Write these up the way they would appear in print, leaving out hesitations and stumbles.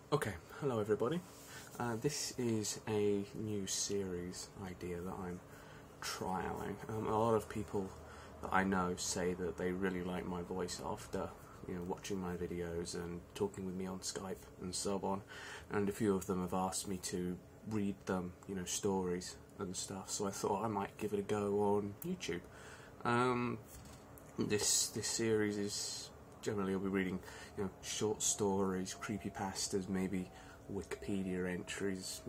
Okay, hello everybody. This is a new series idea that I'm trialing. A lot of people that I know say that they really like my voice after watching my videos and talking with me on Skype and so on, and a few of them have asked me to read them, stories and stuff, so I thought I might give it a go on YouTube. This series is generally I'll be reading short stories, creepypastas, maybe Wikipedia entries,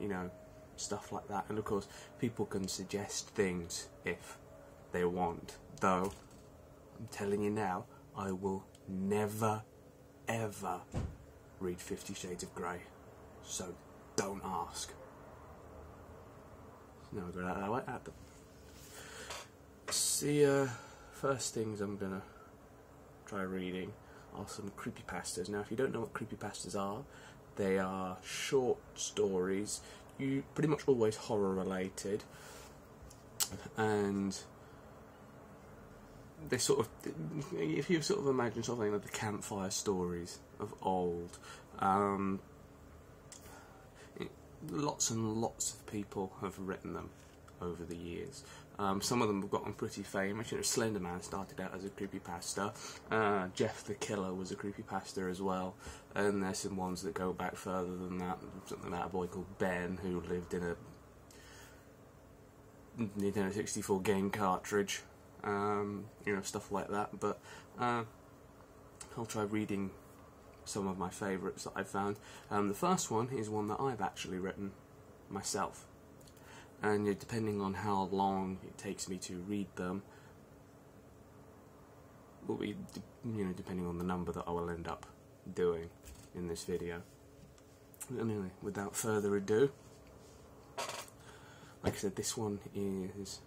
stuff like that. And of course people can suggest things if they want, though I'm telling you now, I will never ever read 50 Shades of Grey, so don't ask. No, I got that way at them. The first things I'm gonna try reading are some creepypastas. Now, if you don't know what creepypastas are, they are short stories, pretty much always horror related, and they sort of, if you sort of imagine something like the campfire stories of old, lots and lots of people have written them over the years. Some of them have gotten pretty famous. Slender Man started out as a creepypasta. Jeff the Killer was a creepypasta as well. And there's some ones that go back further than that. Something like a boy called Ben who lived in a Nintendo 64 game cartridge. Stuff like that. But I'll try reading some of my favourites that I've found. The first one is one that I've actually written myself. And depending on how long it takes me to read them, will be depending on the number that I will end up doing in this video. Anyway, without further ado, like I said, this one is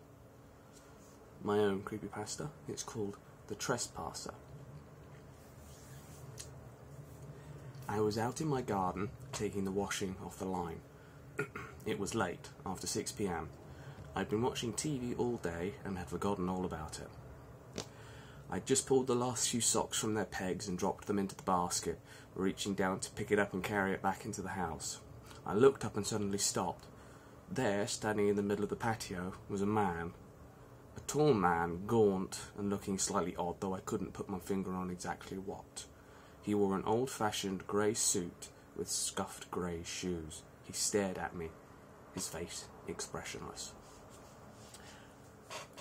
my own creepypasta. It's called The Trespasser. I was out in my garden taking the washing off the line. It was late, after 6 p.m. I'd been watching TV all day and had forgotten all about it. I'd just pulled the last few socks from their pegs and dropped them into the basket, reaching down to pick it up and carry it back into the house. I looked up and suddenly stopped. There, standing in the middle of the patio, was a man. A tall man, gaunt and looking slightly odd, though I couldn't put my finger on exactly what. He wore an old-fashioned grey suit with scuffed grey shoes. He stared at me, his face expressionless.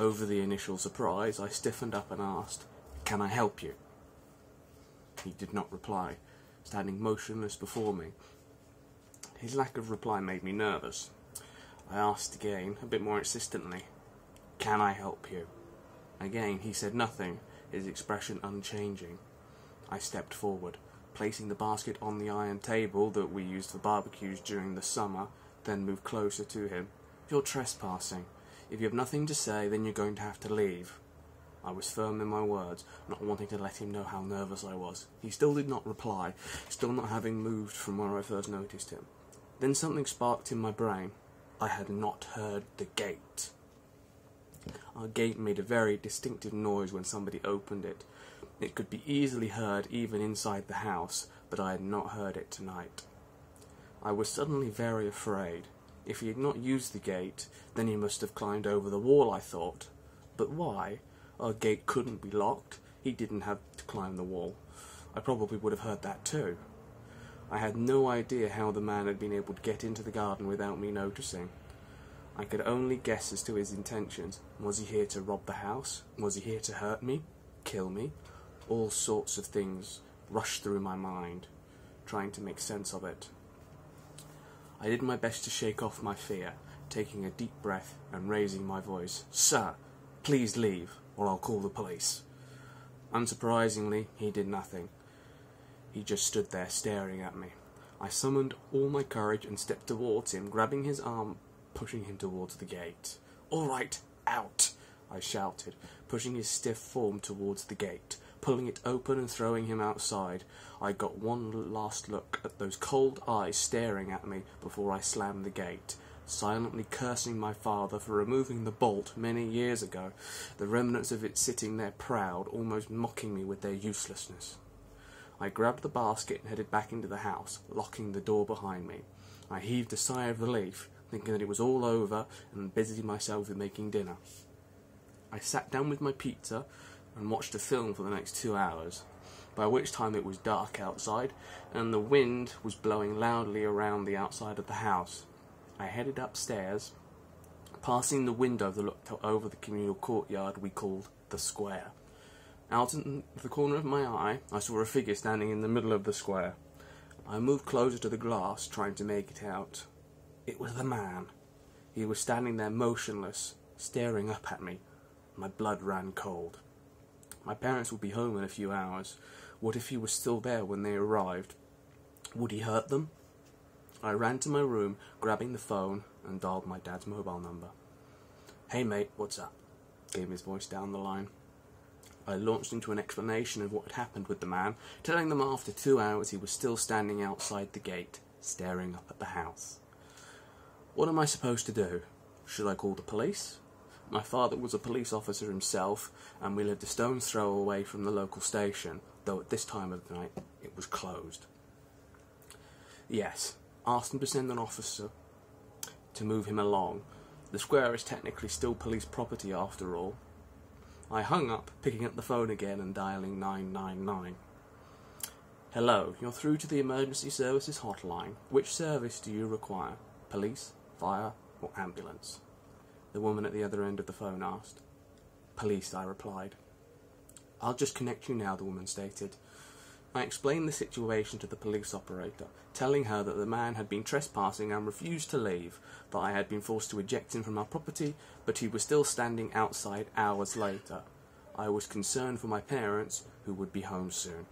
Over the initial surprise, I stiffened up and asked, "Can I help you?" He did not reply, standing motionless before me. His lack of reply made me nervous. I asked again, a bit more insistently, "Can I help you?" Again, he said nothing, his expression unchanging. I stepped forward, placing the basket on the iron table that we used for barbecues during the summer, then moved closer to him. "You're trespassing. If you have nothing to say, then you're going to have to leave." I was firm in my words, not wanting to let him know how nervous I was. He still did not reply, still not having moved from where I first noticed him. Then something sparked in my brain. I had not heard the gate. Our gate made a very distinctive noise when somebody opened it. It could be easily heard even inside the house, but I had not heard it tonight. I was suddenly very afraid. If he had not used the gate, then he must have climbed over the wall, I thought. But why? Our gate couldn't be locked. He didn't have to climb the wall. I probably would have heard that too. I had no idea how the man had been able to get into the garden without me noticing. I could only guess as to his intentions. Was he here to rob the house? Was he here to hurt me? Kill me? All sorts of things rushed through my mind, trying to make sense of it. I did my best to shake off my fear, taking a deep breath and raising my voice. "Sir, please leave, or I'll call the police." Unsurprisingly, he did nothing. He just stood there staring at me. I summoned all my courage and stepped towards him, grabbing his arm, pushing him towards the gate. "All right, out!" I shouted, pushing his stiff form towards the gate, pulling it open and throwing him outside. I got one last look at those cold eyes staring at me before I slammed the gate, silently cursing my father for removing the bolt many years ago, the remnants of it sitting there proud, almost mocking me with their uselessness. I grabbed the basket and headed back into the house, locking the door behind me. I heaved a sigh of relief, thinking that it was all over, and busied myself with making dinner. I sat down with my pizza and watched a film for the next 2 hours, by which time it was dark outside, and the wind was blowing loudly around the outside of the house. I headed upstairs, passing the window that looked over the communal courtyard we called the square. Out in the corner of my eye, I saw a figure standing in the middle of the square. I moved closer to the glass, trying to make it out. It was the man. He was standing there motionless, staring up at me. My blood ran cold. My parents would be home in a few hours. What if he was still there when they arrived? Would he hurt them? I ran to my room, grabbing the phone, and dialed my dad's mobile number. "Hey mate, what's up?" came his voice down the line. I launched into an explanation of what had happened with the man, telling them after 2 hours he was still standing outside the gate, staring up at the house. What am I supposed to do? Should I call the police? My father was a police officer himself, and we lived a stone's throw away from the local station, though at this time of the night it was closed. Yes, asked him to send an officer to move him along. The square is technically still police property after all. I hung up, picking up the phone again and dialing 999. "Hello, you're through to the emergency services hotline. Which service do you require? Police, fire, or ambulance?" The woman at the other end of the phone asked. "Police," I replied. "I'll just connect you now," the woman stated. I explained the situation to the police operator, telling her that the man had been trespassing and refused to leave, that I had been forced to eject him from our property, but he was still standing outside hours later. I was concerned for my parents, who would be home soon.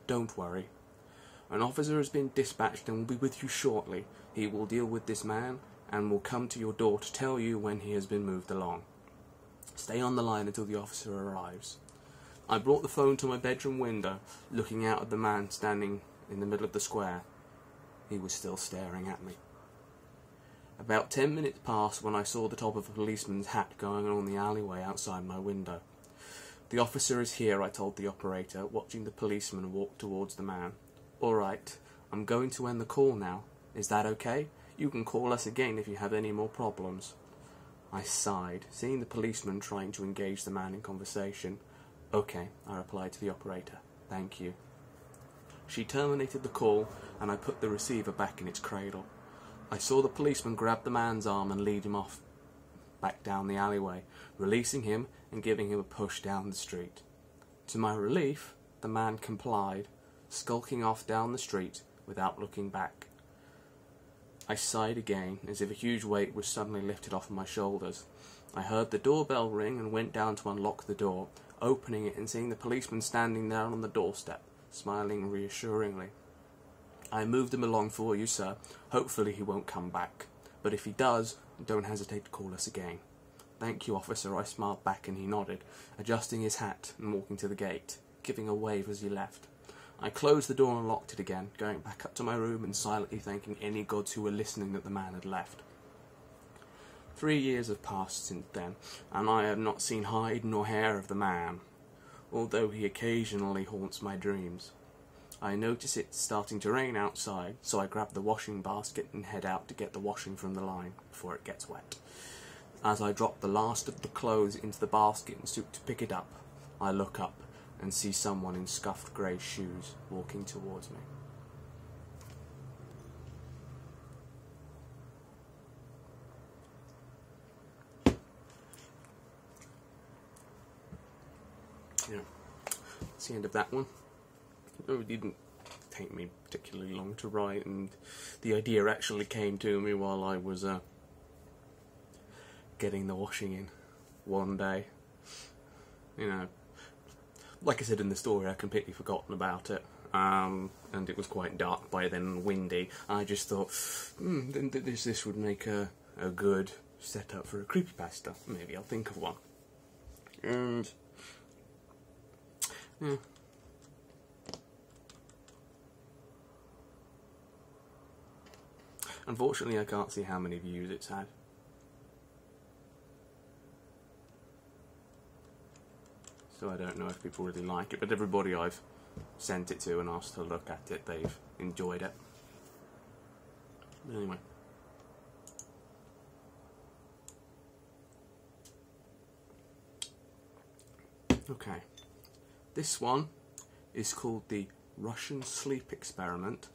"Don't worry. An officer has been dispatched and will be with you shortly. He will deal with this man and will come to your door to tell you when he has been moved along. Stay on the line until the officer arrives." I brought the phone to my bedroom window, looking out at the man standing in the middle of the square. He was still staring at me. About 10 minutes passed when I saw the top of a policeman's hat going on the alleyway outside my window. "The officer is here," I told the operator, watching the policeman walk towards the man. "All right, I'm going to end the call now. Is that okay? You can call us again if you have any more problems." I sighed, seeing the policeman trying to engage the man in conversation. "Okay," I replied to the operator. "Thank you." She terminated the call, and I put the receiver back in its cradle. I saw the policeman grab the man's arm and lead him off back down the alleyway, releasing him and giving him a push down the street. To my relief, the man complied, skulking off down the street without looking back. I sighed again, as if a huge weight was suddenly lifted off my shoulders. I heard the doorbell ring and went down to unlock the door, opening it and seeing the policeman standing there on the doorstep, smiling reassuringly. "I moved him along for you, sir. Hopefully he won't come back. But if he does, don't hesitate to call us again." "Thank you, officer," I smiled back, and he nodded, adjusting his hat and walking to the gate, giving a wave as he left. I closed the door and locked it again, going back up to my room and silently thanking any gods who were listening that the man had left. 3 years have passed since then, and I have not seen hide nor hair of the man, although he occasionally haunts my dreams. I notice it's starting to rain outside, so I grab the washing basket and head out to get the washing from the line before it gets wet. As I drop the last of the clothes into the basket and stoop to pick it up, I look up and see someone in scuffed grey shoes walking towards me. Yeah, that's the end of that one. It didn't take me particularly long to write, and the idea actually came to me while I was getting the washing in one day. You know, like I said in the story, I'd completely forgotten about it, and it was quite dark by then and windy. I just thought, this would make a good setup for a creepypasta. Maybe I'll think of one. And yeah. Unfortunately, I can't see how many views it's had. So I don't know if people really like it, but everybody I've sent it to and asked to look at it, they've enjoyed it. Anyway. Okay. This one is called the Russian Sleep Experiment,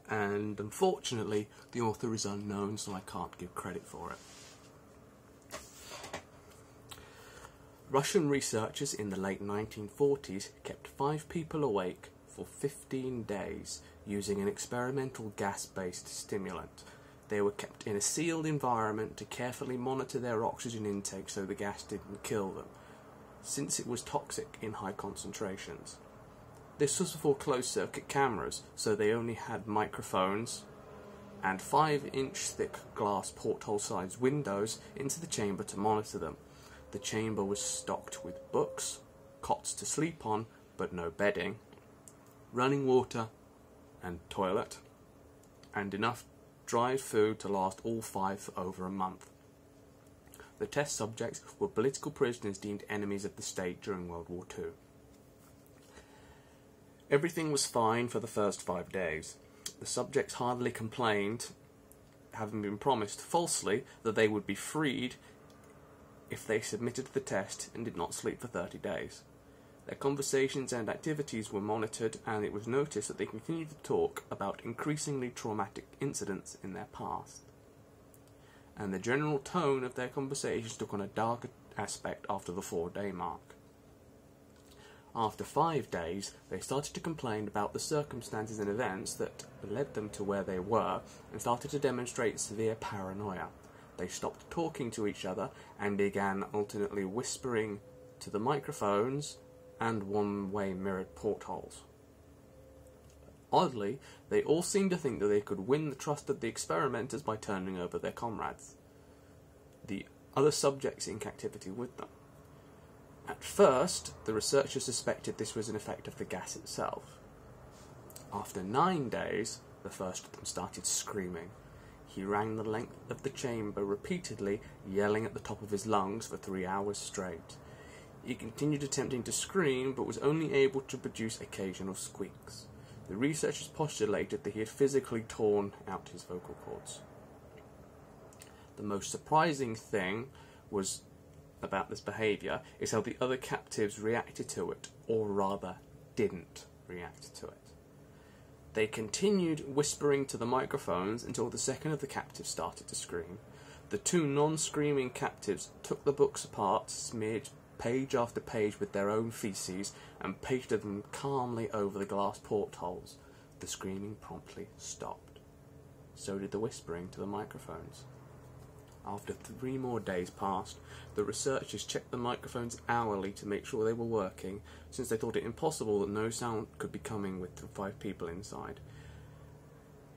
and unfortunately the author is unknown, so I can't give credit for it. Russian researchers in the late 1940s kept 5 people awake for 15 days using an experimental gas-based stimulant. They were kept in a sealed environment to carefully monitor their oxygen intake so the gas didn't kill them, since it was toxic in high concentrations. This was before closed-circuit cameras, so they only had microphones and 5-inch thick glass porthole-sized windows into the chamber to monitor them. The chamber was stocked with books, cots to sleep on, but no bedding, running water and toilet, and enough dry food to last all 5 for over a month. The test subjects were political prisoners deemed enemies of the state during World War II. Everything was fine for the first 5 days. The subjects hardly complained, having been promised falsely that they would be freed if they submitted the test and did not sleep for 30 days. Their conversations and activities were monitored, and it was noticed that they continued to talk about increasingly traumatic incidents in their past. And the general tone of their conversations took on a darker aspect after the 4-day mark. After 5 days, they started to complain about the circumstances and events that led them to where they were, and started to demonstrate severe paranoia. They stopped talking to each other and began alternately whispering to the microphones and one-way mirrored portholes. Oddly, they all seemed to think that they could win the trust of the experimenters by turning over their comrades, the other subjects in captivity with them. At first, the researchers suspected this was an effect of the gas itself. After 9 days, the first of them started screaming. He ran the length of the chamber repeatedly, yelling at the top of his lungs for 3 hours straight. He continued attempting to scream, but was only able to produce occasional squeaks. The researchers postulated that he had physically torn out his vocal cords. The most surprising thing was about this behaviour is how the other captives reacted to it, or rather, didn't react to it. They continued whispering to the microphones until the second of the captives started to scream. The 2 non-screaming captives took the books apart, smeared page after page with their own feces, and pasted them calmly over the glass portholes. The screaming promptly stopped. So did the whispering to the microphones. After 3 more days passed, the researchers checked the microphones hourly to make sure they were working, since they thought it impossible that no sound could be coming with the 5 people inside.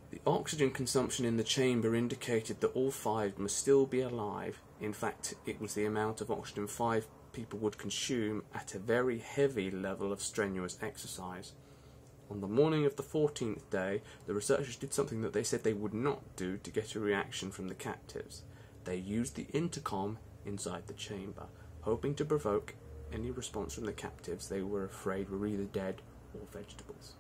The oxygen consumption in the chamber indicated that all 5 must still be alive. In fact, it was the amount of oxygen 5 people would consume at a very heavy level of strenuous exercise. On the morning of the 14th day, the researchers did something that they said they would not do to get a reaction from the captives. They used the intercom inside the chamber, hoping to provoke any response from the captives they were afraid were either dead or vegetables.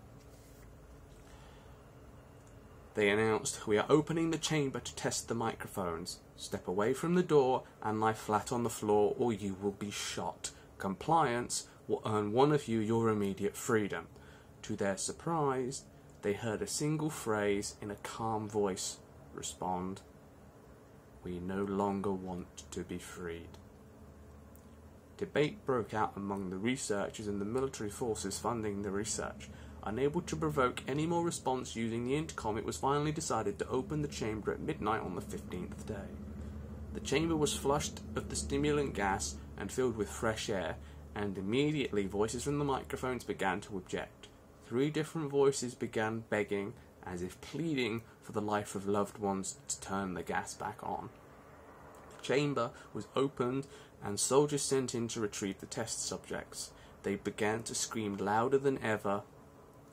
They announced, "We are opening the chamber to test the microphones. Step away from the door and lie flat on the floor, or you will be shot. Compliance will earn one of you your immediate freedom." To their surprise, they heard a single phrase in a calm voice respond, "We no longer want to be freed." Debate broke out among the researchers and the military forces funding the research. Unable to provoke any more response using the intercom, it was finally decided to open the chamber at midnight on the 15th day. The chamber was flushed of the stimulant gas and filled with fresh air, and immediately voices from the microphones began to object. 3 different voices began begging, as if pleading for the life of loved ones, to turn the gas back on. The chamber was opened and soldiers sent in to retrieve the test subjects. They began to scream louder than ever,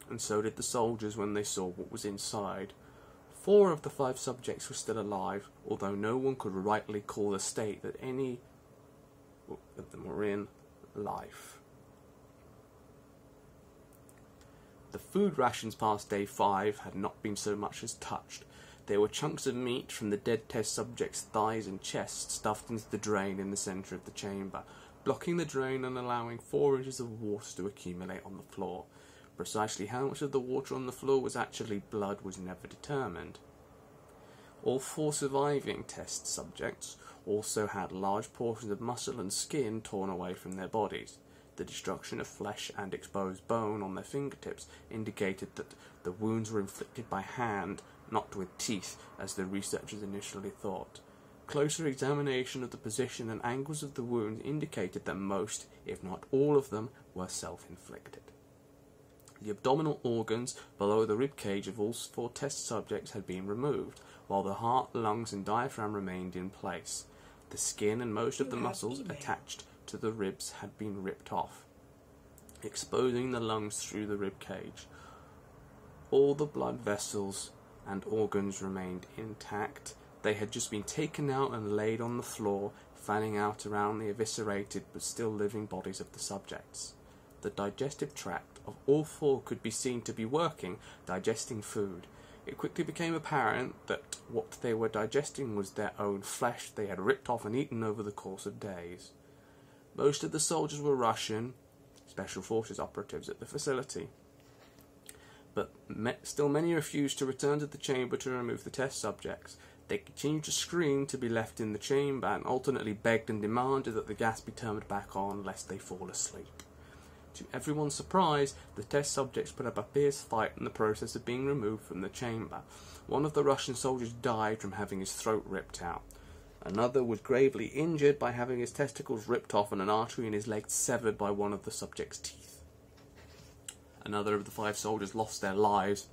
and so did the soldiers when they saw what was inside. 4 of the 5 subjects were still alive, although no one could rightly call the state that any of them were in life. The food rations past day 5 had not been so much as touched. There were chunks of meat from the dead test subject's thighs and chest stuffed into the drain in the centre of the chamber, blocking the drain and allowing 4 inches of water to accumulate on the floor. Precisely how much of the water on the floor was actually blood was never determined. All 4 surviving test subjects also had large portions of muscle and skin torn away from their bodies. The destruction of flesh and exposed bone on their fingertips indicated that the wounds were inflicted by hand, not with teeth, as the researchers initially thought. Closer examination of the position and angles of the wounds indicated that most, if not all of them, were self-inflicted. The abdominal organs below the rib cage of all 4 test subjects had been removed, while the heart, lungs and diaphragm remained in place. The skin and most of the muscles attached to the ribs had been ripped off, exposing the lungs through the rib cage. All the blood vessels and organs remained intact. They had just been taken out and laid on the floor, fanning out around the eviscerated but still living bodies of the subjects. The digestive tract of all 4 could be seen to be working, digesting food. It quickly became apparent that what they were digesting was their own flesh they had ripped off and eaten over the course of days. Most of the soldiers were Russian, Special Forces operatives at the facility, but still many refused to return to the chamber to remove the test subjects. They continued to scream to be left in the chamber and alternately begged and demanded that the gas be turned back on lest they fall asleep. To everyone's surprise, the test subjects put up a fierce fight in the process of being removed from the chamber. One of the Russian soldiers died from having his throat ripped out. Another was gravely injured by having his testicles ripped off and an artery in his leg severed by one of the subject's teeth. Another of the 5 soldiers lost their lives,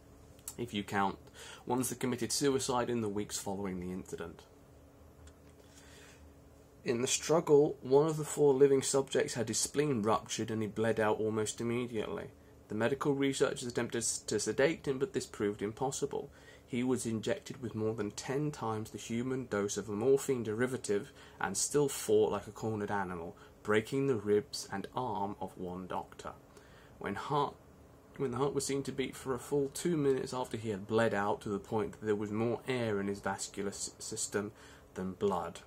if you count ones that committed suicide in the weeks following the incident. In the struggle, one of the 4 living subjects had his spleen ruptured and he bled out almost immediately. The medical researchers attempted to sedate him, but this proved impossible. He was injected with more than 10 times the human dose of a morphine derivative and still fought like a cornered animal, breaking the ribs and arm of one doctor. When the heart was seen to beat for a full 2 minutes after he had bled out to the point that there was more air in his vascular system than blood.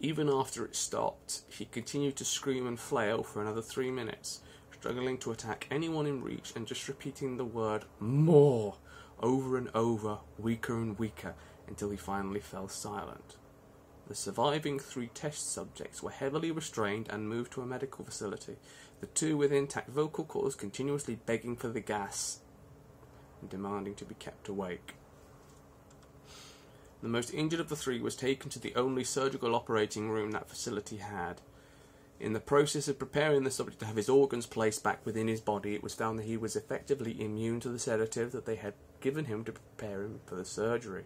Even after it stopped, he continued to scream and flail for another 3 minutes, struggling to attack anyone in reach and just repeating the word "more" over and over, weaker and weaker, until he finally fell silent. The surviving 3 test subjects were heavily restrained and moved to a medical facility, the 2 with intact vocal cords continuously begging for the gas and demanding to be kept awake. The most injured of the 3 was taken to the only surgical operating room that facility had. In the process of preparing the subject to have his organs placed back within his body, it was found that he was effectively immune to the sedative that they had given him to prepare him for the surgery.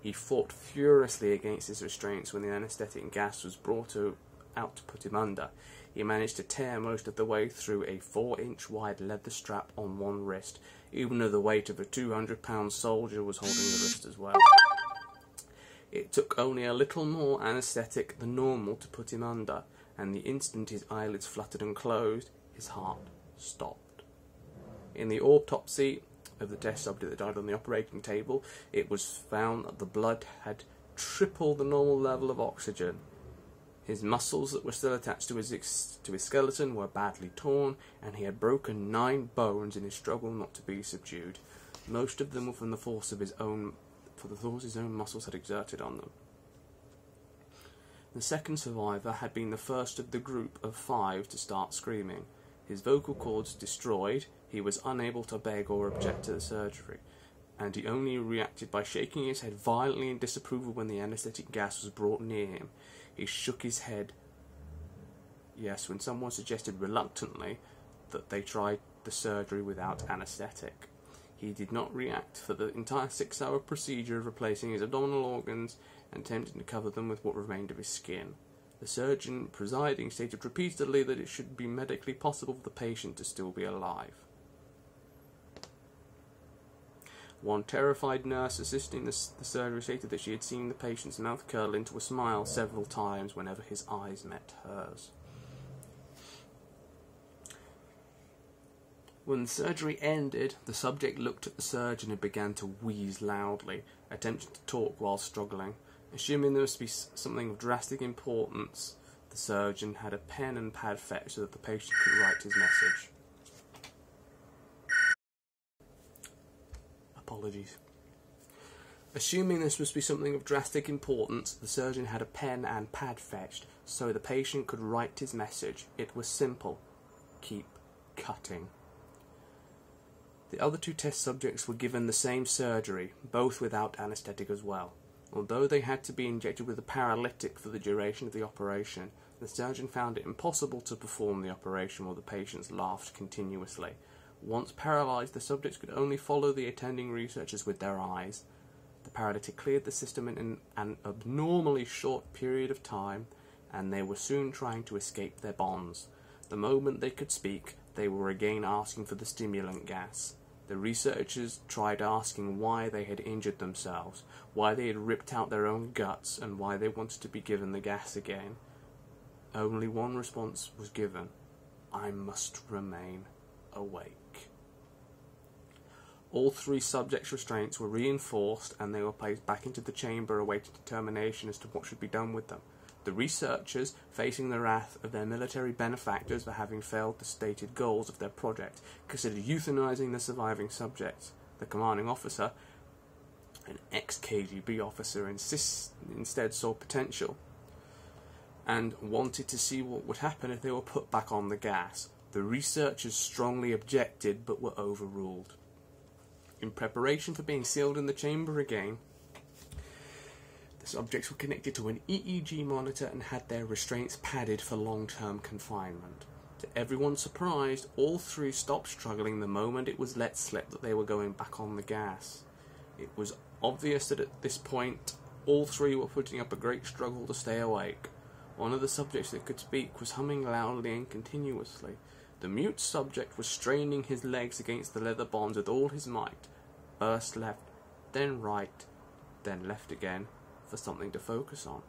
He fought furiously against his restraints when the anaesthetic gas was brought out to put him under. He managed to tear most of the way through a 4-inch wide leather strap on one wrist, even though the weight of a 200-pound soldier was holding the wrist as well. It took only a little more anaesthetic than normal to put him under, and the instant his eyelids fluttered and closed, his heart stopped. In the autopsy of the test subject that died on the operating table, it was found that the blood had triple the normal level of oxygen. His muscles that were still attached to his skeleton were badly torn, and he had broken 9 bones in his struggle not to be subdued. Most of them were from the force his own muscles had exerted on them. The second survivor had been the first of the group of 5 to start screaming. His vocal cords destroyed, he was unable to beg or object to the surgery, and he only reacted by shaking his head violently in disapproval when the anaesthetic gas was brought near him. He shook his head, yes, when someone suggested reluctantly that they try the surgery without anaesthetic. He did not react for the entire 6-hour procedure of replacing his abdominal organs and attempting to cover them with what remained of his skin. The surgeon presiding stated repeatedly that it should be medically possible for the patient to still be alive. One terrified nurse assisting the surgery stated that she had seen the patient's mouth curl into a smile several times whenever his eyes met hers. When the surgery ended, the subject looked at the surgeon and began to wheeze loudly, attempting to talk while struggling. Assuming there must be something of drastic importance, the surgeon had a pen and pad fetched so that the patient could write his message. Apologies. Assuming this must be something of drastic importance, the surgeon had a pen and pad fetched so the patient could write his message. It was simple. Keep cutting. The other two test subjects were given the same surgery, both without anaesthetic as well. Although they had to be injected with a paralytic for the duration of the operation, the surgeon found it impossible to perform the operation while the patients laughed continuously. Once paralysed, the subjects could only follow the attending researchers with their eyes. The paralytic cleared the system in an abnormally short period of time, and they were soon trying to escape their bonds. The moment they could speak, they were again asking for the stimulant gas. The researchers tried asking why they had injured themselves, why they had ripped out their own guts, and why they wanted to be given the gas again. Only one response was given: I must remain awake. All three subjects' restraints were reinforced and they were placed back into the chamber awaiting determination as to what should be done with them. The researchers, facing the wrath of their military benefactors for having failed the stated goals of their project, considered euthanizing the surviving subjects. The commanding officer, an ex-KGB officer, instead saw potential and wanted to see what would happen if they were put back on the gas. The researchers strongly objected but were overruled. In preparation for being sealed in the chamber again, the subjects were connected to an EEG monitor and had their restraints padded for long-term confinement. To everyone's surprise, all three stopped struggling the moment it was let slip that they were going back on the gas. It was obvious that at this point, all three were putting up a great struggle to stay awake. One of the subjects that could speak was humming loudly and continuously. The mute subject was straining his legs against the leather bonds with all his might. First left, then right, then left again, for something to focus on.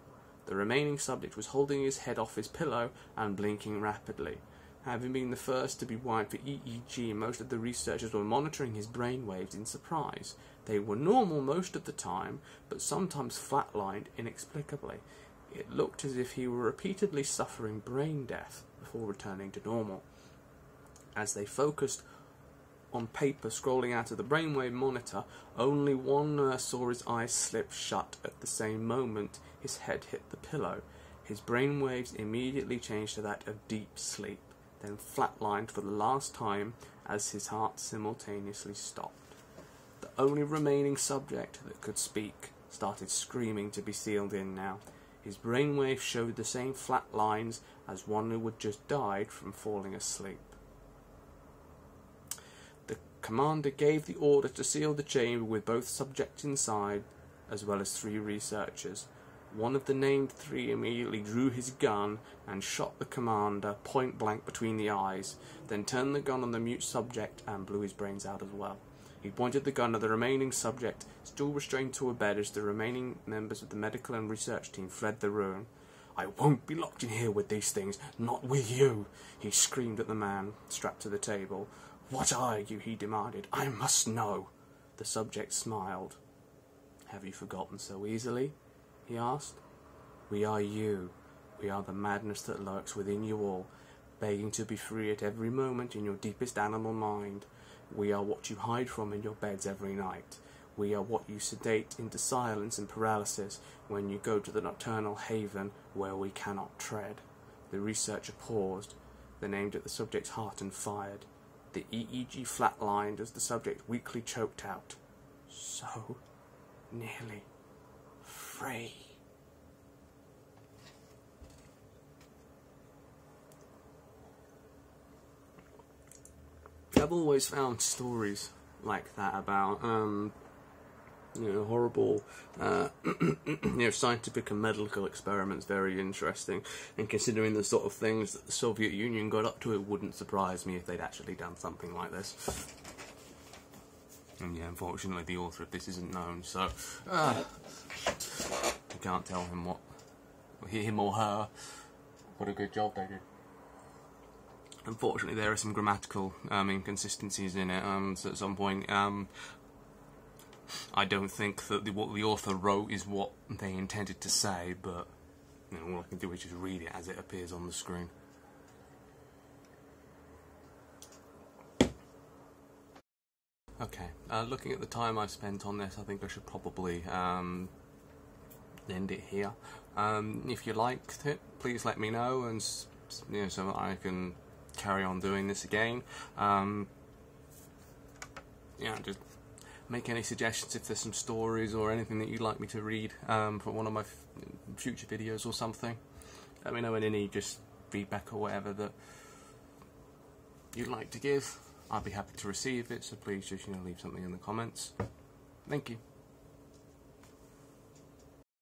The remaining subject was holding his head off his pillow and blinking rapidly. Having been the first to be wired for EEG, most of the researchers were monitoring his brainwaves in surprise. They were normal most of the time, but sometimes flatlined inexplicably. It looked as if he were repeatedly suffering brain death before returning to normal. As they focused on paper scrolling out of the brainwave monitor, only one nurse saw his eyes slip shut at the same moment his head hit the pillow. His brainwaves immediately changed to that of deep sleep, then flatlined for the last time as his heart simultaneously stopped. The only remaining subject that could speak started screaming to be sealed in now. His brainwaves showed the same flat lines as one who had just died from falling asleep. The commander gave the order to seal the chamber with both subjects inside, as well as three researchers. One of the named three immediately drew his gun and shot the commander point blank between the eyes, then turned the gun on the mute subject and blew his brains out as well. He pointed the gun at the remaining subject, still restrained to a bed as the remaining members of the medical and research team fled the room. "I won't be locked in here with these things, not with you," he screamed at the man strapped to the table. "What are you?" he demanded. "I must know." The subject smiled. "Have you forgotten so easily?" he asked. "We are you. We are the madness that lurks within you all, begging to be free at every moment in your deepest animal mind. We are what you hide from in your beds every night. We are what you sedate into silence and paralysis when you go to the nocturnal haven where we cannot tread." The researcher paused, then aimed at the subject's heart and fired. The EEG flatlined as the subject weakly choked out, "So nearly free." I've always found stories like that about, horrible, scientific and medical experiments very interesting. And considering the sort of things that the Soviet Union got up to, it wouldn't surprise me if they'd actually done something like this. And yeah, unfortunately, the author of this isn't known, so you can't tell him or her what a good job they did. Unfortunately, there are some grammatical inconsistencies in it, so at some point I don't think that what the author wrote is what they intended to say, but you know, all I can do is just read it as it appears on the screen. Okay, looking at the time I've spent on this, I think I should probably end it here. If you liked it, please let me know, and you know, so that I can carry on doing this again. Yeah, just make any suggestions if there's some stories or anything that you'd like me to read for one of my future videos or something. Let me know in any just feedback or whatever that you'd like to give. I'd be happy to receive it, so please just leave something in the comments. Thank you.